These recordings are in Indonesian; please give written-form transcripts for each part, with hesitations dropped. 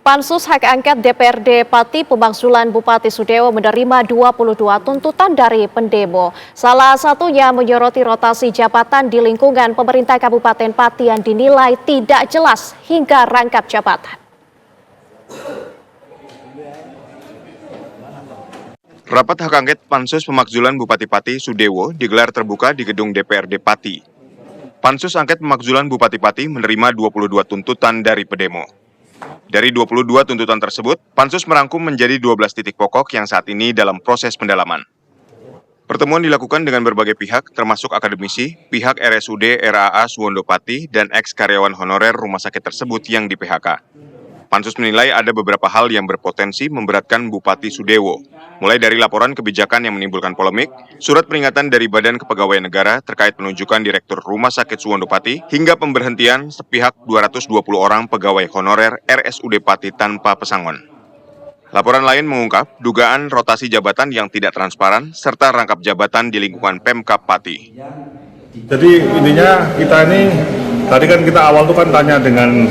Pansus Hak Angket DPRD Pati pemakzulan Bupati Sudewo menerima 22 tuntutan dari pendemo. Salah satunya menyoroti rotasi jabatan di lingkungan pemerintah Kabupaten Pati yang dinilai tidak jelas hingga rangkap jabatan. Rapat hak angket Pansus Pemakzulan Bupati Pati Sudewo digelar terbuka di gedung DPRD Pati. Pansus Angket Pemakzulan Bupati Pati menerima 22 tuntutan dari pendemo. Dari 22 tuntutan tersebut, Pansus merangkum menjadi 12 titik pokok yang saat ini dalam proses pendalaman. Pertemuan dilakukan dengan berbagai pihak, termasuk akademisi, pihak RSUD RAA Suwondo Pati, dan eks-karyawan honorer rumah sakit tersebut yang di-PHK. Pansus menilai ada beberapa hal yang berpotensi memberatkan Bupati Sudewo, mulai dari laporan kebijakan yang menimbulkan polemik, surat peringatan dari Badan Kepegawaian Negara terkait penunjukan Direktur Rumah Sakit Suwondo Pati, hingga pemberhentian sepihak 220 orang pegawai honorer RSUD Pati tanpa pesangon. Laporan lain mengungkap dugaan rotasi jabatan yang tidak transparan, serta rangkap jabatan di lingkungan Pemkab Pati. Jadi intinya kita ini, tadi kan kita awal tuh kan tanya dengan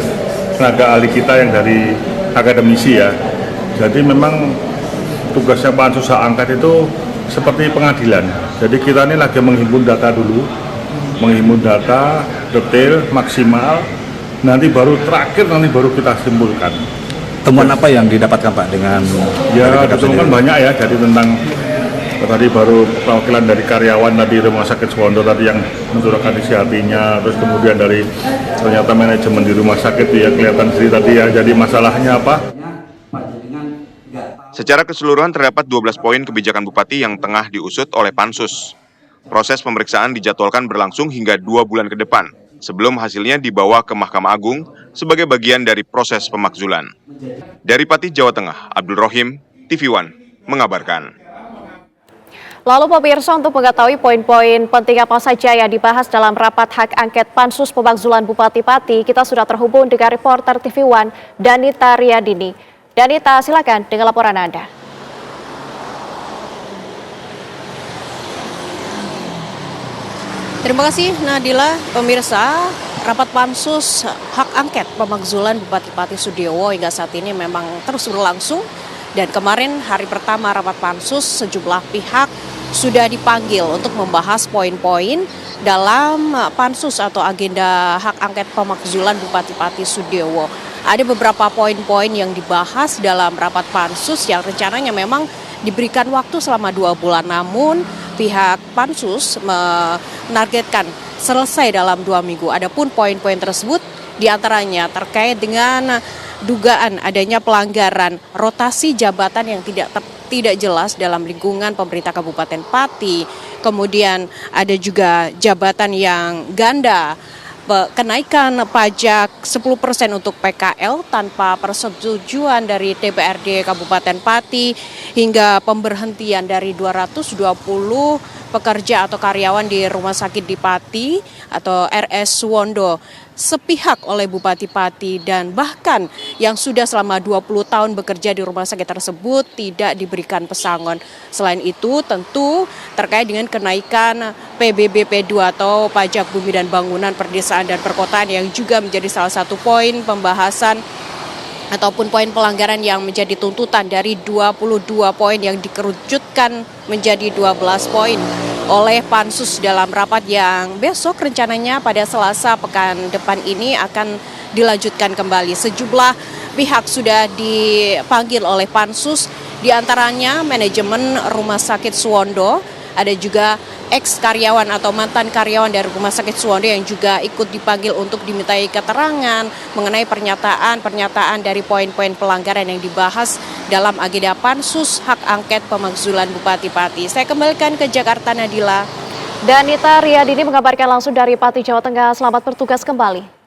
tenaga ahli kita yang dari akademisi ya. Jadi memang tugasnya pansus hak angket itu seperti pengadilan. Jadi kita ini lagi menghimpun data dulu, menghimpun data detail, maksimal. Nanti baru kita simpulkan. Temuan apa yang didapatkan Pak dengan? Ya, ditemukan banyak ya. Jadi tentang tadi baru perwakilan dari karyawan tadi rumah sakit Suwondo tadi yang mencurahkan isi hatinya, terus kemudian dari ternyata manajemen di rumah sakit ya kelihatan sendiri tadi ya. Jadi masalahnya apa? Secara keseluruhan terdapat 12 poin kebijakan Bupati yang tengah diusut oleh Pansus. Proses pemeriksaan dijadwalkan berlangsung hingga 2 bulan ke depan, sebelum hasilnya dibawa ke Mahkamah Agung sebagai bagian dari proses pemakzulan. Dari Pati, Jawa Tengah, Abdul Rohim, TV One, mengabarkan. Lalu pemirsa, untuk mengetahui poin-poin penting apa saja yang dibahas dalam rapat hak angket Pansus Pemakzulan Bupati Pati, kita sudah terhubung dengan reporter TV One, Danita Riyadini. Danita, silakan dengan laporan Anda. Terima kasih Nadila. Pemirsa, rapat Pansus Hak Angket Pemakzulan Bupati Pati Sudewo hingga saat ini memang terus berlangsung. Dan kemarin hari pertama rapat Pansus, sejumlah pihak sudah dipanggil untuk membahas poin-poin dalam Pansus atau agenda hak angket pemakzulan Bupati Pati Sudewo. Ada beberapa poin-poin yang dibahas dalam rapat Pansus yang rencananya memang diberikan waktu selama 2 bulan. Namun pihak Pansus menargetkan selesai dalam 2 minggu. Adapun poin-poin tersebut diantaranya terkait dengan dugaan adanya pelanggaran rotasi jabatan yang tidak jelas dalam lingkungan pemerintah Kabupaten Pati. Kemudian ada juga jabatan yang ganda, kenaikan pajak 10% untuk PKL tanpa persetujuan dari DPRD Kabupaten Pati, hingga pemberhentian dari 220 pekerja atau karyawan di rumah sakit di Pati atau RS Suwondo sepihak oleh Bupati Pati, dan bahkan yang sudah selama 20 tahun bekerja di rumah sakit tersebut tidak diberikan pesangon. Selain itu tentu terkait dengan kenaikan PBBP 2 atau pajak bumi dan bangunan perdesaan dan perkotaan yang juga menjadi salah satu poin pembahasan ataupun poin pelanggaran yang menjadi tuntutan dari 22 poin yang dikerucutkan menjadi 12 poin oleh Pansus dalam rapat yang besok rencananya pada Selasa pekan depan ini akan dilanjutkan kembali. Sejumlah pihak sudah dipanggil oleh Pansus, diantaranya manajemen Rumah Sakit Suwondo, ada juga eks-karyawan atau mantan karyawan dari Rumah Sakit Suwondo yang juga ikut dipanggil untuk dimintai keterangan mengenai pernyataan dari poin-poin pelanggaran yang dibahas dalam agenda Pansus Hak Angket Pemakzulan Bupati Pati. Saya kembalikan ke Jakarta, Nadila. Danita Riyadini mengabarkan langsung dari Pati, Jawa Tengah. Selamat bertugas kembali.